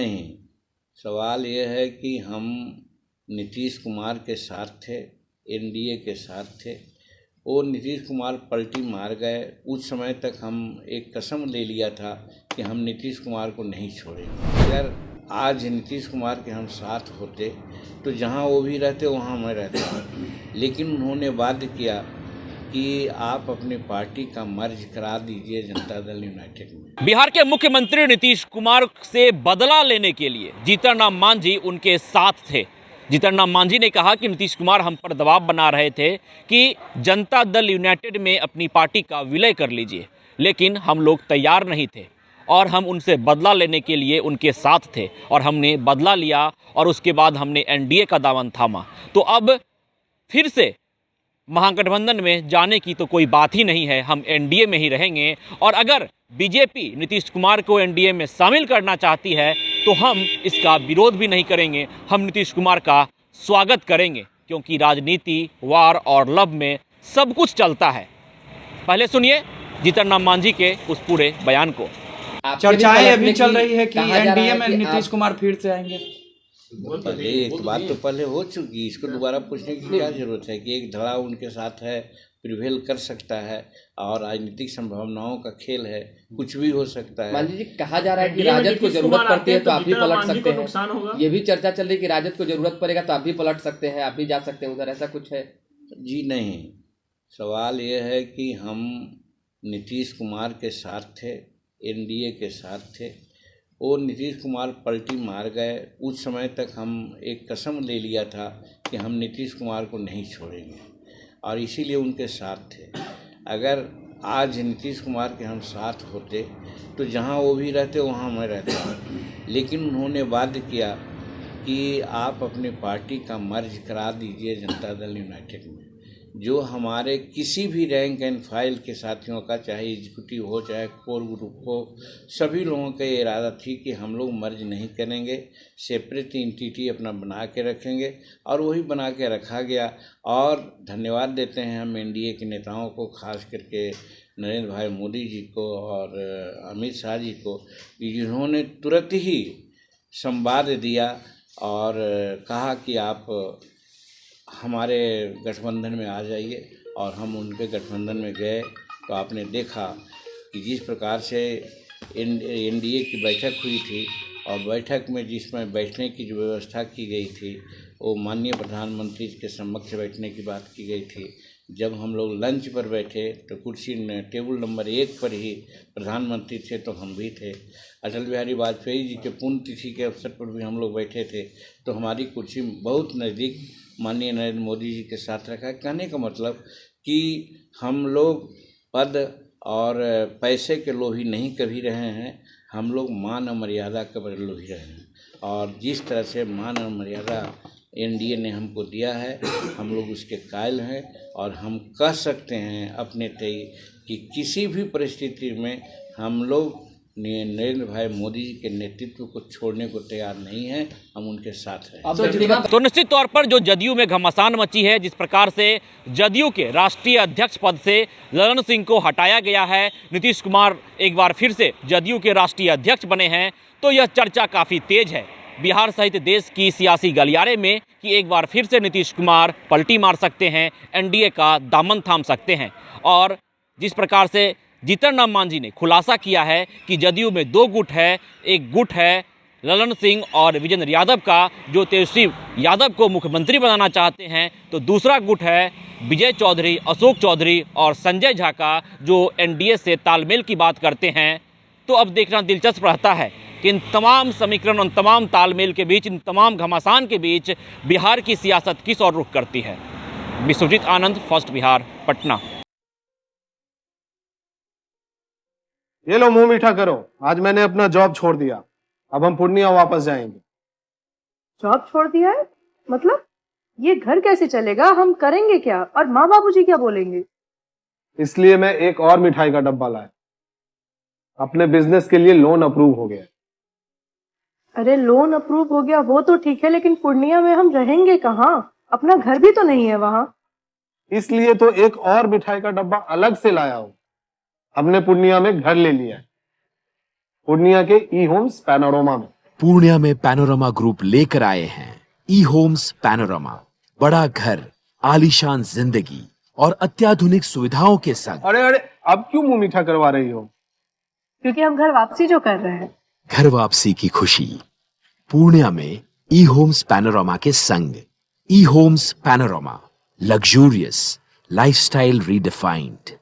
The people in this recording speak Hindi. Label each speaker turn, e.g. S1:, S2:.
S1: नहीं, सवाल ये है कि हम नीतीश कुमार के साथ थे, एनडीए के साथ थे। वो नीतीश कुमार पलटी मार गए। उस समय तक हम एक कसम ले लिया था कि हम नीतीश कुमार को नहीं छोड़ेंगे। अगर आज नीतीश कुमार के हम साथ होते तो जहां वो भी रहते वहां मैं रहता, लेकिन उन्होंने बाध्य किया कि आप अपनी पार्टी का मर्ज करा दीजिए जनता दल यूनाइटेड में।
S2: बिहार के मुख्यमंत्री नीतीश कुमार से बदला लेने के लिए जीतन राम मांझी उनके साथ थे। जीतन राम मांझी ने कहा कि नीतीश कुमार हम पर दबाव बना रहे थे कि जनता दल यूनाइटेड में अपनी पार्टी का विलय कर लीजिए, लेकिन हम लोग तैयार नहीं थे और हम उनसे बदला लेने के लिए उनके साथ थे और हमने बदला लिया और उसके बाद हमने एनडीए का दामन थामा। तो अब फिर से महागठबंधन में जाने की तो कोई बात ही नहीं है, हम एनडीए में ही रहेंगे। और अगर बीजेपी नीतीश कुमार को एनडीए में शामिल करना चाहती है तो हम इसका विरोध भी नहीं करेंगे, हम नीतीश कुमार का स्वागत करेंगे, क्योंकि राजनीति, वार और लव में सब कुछ चलता है। पहले सुनिए जीतन राम मांझी के उस पूरे बयान को।
S3: चर्चाएं अभी चल रही है कि एनडीए में नीतीश कुमार फिर से आएंगे।
S1: पहले एक बात तो पहले हो चुकी, इसको दोबारा पूछने की क्या जरूरत है कि एक धड़ा उनके साथ है, प्रिवेल कर सकता है और राजनीतिक संभावनाओं का खेल है, कुछ भी हो सकता है।
S4: मांझी जी, कहा जा रहा है कि राजद को जरूरत पड़ती है तो आप भी पलट सकते हैं। ये भी चर्चा चल रही है कि राजद को जरूरत पड़ेगा तो आप भी पलट सकते हैं, आप भी जा सकते हैं उधर, ऐसा कुछ है?
S1: जी नहीं, सवाल ये है कि हम नीतीश कुमार के साथ थे, एनडीए के साथ थे। वो नीतीश कुमार पलटी मार गए। उस समय तक हम एक कसम ले लिया था कि हम नीतीश कुमार को नहीं छोड़ेंगे और इसीलिए उनके साथ थे। अगर आज नीतीश कुमार के हम साथ होते तो जहां वो भी रहते वहां मैं रहता, लेकिन उन्होंने बाध्य किया कि आप अपनी पार्टी का मर्ज करा दीजिए जनता दल यूनाइटेड में। जो हमारे किसी भी रैंक एंड फाइल के साथियों का, चाहे एग्जीक्यूटिव हो चाहे कोर ग्रुप हो, सभी लोगों का ये इरादा थी कि हम लोग मर्ज नहीं करेंगे, सेपरेट एंटिटी अपना बना के रखेंगे और वही बना के रखा गया। और धन्यवाद देते हैं हम एनडीए के नेताओं को, खास करके नरेंद्र भाई मोदी जी को और अमित शाह जी को, जिन्होंने तुरंत ही संवाद दिया और कहा कि आप हमारे गठबंधन में आ जाइए। और हम उनके गठबंधन में गए तो आपने देखा कि जिस प्रकार से एनडीए की बैठक हुई थी और बैठक में जिसमें बैठने की जो व्यवस्था की गई थी वो माननीय प्रधानमंत्री के समक्ष बैठने की बात की गई थी। जब हम लोग लंच पर बैठे तो कुर्सी टेबल नंबर 1 पर ही प्रधानमंत्री थे तो हम भी थे। अटल बिहारी वाजपेयी जी के पुण्यतिथि के अवसर पर भी हम लोग बैठे थे तो हमारी कुर्सी बहुत नज़दीक माननीय नरेंद्र मोदी जी के साथ रखा है। कहने का मतलब कि हम लोग पद और पैसे के लोभी नहीं कभी रहे हैं, हम लोग मान और मर्यादा के बड़े लोभी रहे हैं। और जिस तरह से मान और मर्यादा एनडीए ने हमको दिया है, हम लोग उसके कायल हैं और हम कह सकते हैं अपने तय कि किसी भी परिस्थिति में हम लोग नरेंद्र भाई मोदी जी के नेतृत्व को छोड़ने को तैयार नहीं है, हम उनके साथ हैं।
S2: तो निश्चित तौर पर जो जदयू में घमासान मची है, जिस प्रकार से जदयू के राष्ट्रीय अध्यक्ष पद से ललन सिंह को हटाया गया है, नीतीश कुमार एक बार फिर से जदयू के राष्ट्रीय अध्यक्ष बने हैं, तो यह चर्चा काफ़ी तेज है बिहार सहित देश की सियासी गलियारे में कि एक बार फिर से नीतीश कुमार पलटी मार सकते हैं, एनडीए का दामन थाम सकते हैं। और जिस प्रकार से जीतन राम मांझी ने खुलासा किया है कि जदयू में 2 गुट है, एक गुट है ललन सिंह और विजेंद्र यादव का जो तेजस्वी यादव को मुख्यमंत्री बनाना चाहते हैं, तो दूसरा गुट है विजय चौधरी, अशोक चौधरी और संजय झा का जो एनडीए से तालमेल की बात करते हैं। तो अब देखना दिलचस्प रहता है कि इन तमाम समीकरण, उन तमाम तालमेल के बीच, इन तमाम घमासान के बीच बिहार की सियासत किस ओर रुख करती है। विश्वजीत आनंद, फर्स्ट बिहार, पटना।
S5: ये लो मुंह मीठा करो, आज मैंने अपना जॉब छोड़ दिया, अब हम पूर्णिया वापस जाएंगे।
S6: जॉब छोड़ दिया है? मतलब ये घर कैसे चलेगा, हम करेंगे क्या और माँ बाबूजी क्या बोलेंगे?
S5: इसलिए मैं एक और मिठाई का डब्बा लाया, अपने बिजनेस के लिए लोन अप्रूव हो गया।
S6: अरे लोन अप्रूव हो गया वो तो ठीक है, लेकिन पूर्णिया में हम रहेंगे कहाँ? अपना घर भी तो नहीं है वहां।
S5: इसलिए तो एक और मिठाई का डब्बा अलग से लाया हूं। हमने पूर्णिया में घर ले लिया है, पूर्णिया के ई होम्स पैनोरमा में।
S7: पूर्णिया में पैनोरमा ग्रुप लेकर आए हैं ई होम्स पैनोरमा। बड़ा घर, आलीशान जिंदगी और अत्याधुनिक सुविधाओं के संग।
S5: अरे अरे, अब क्यों मुंह मीठा करवा रही हो?
S6: क्योंकि हम घर वापसी जो कर रहे हैं।
S7: घर वापसी की खुशी पूर्णिया में ई होम्स पैनोरमा के संग। E Homes Panorama, luxurious lifestyle redefined.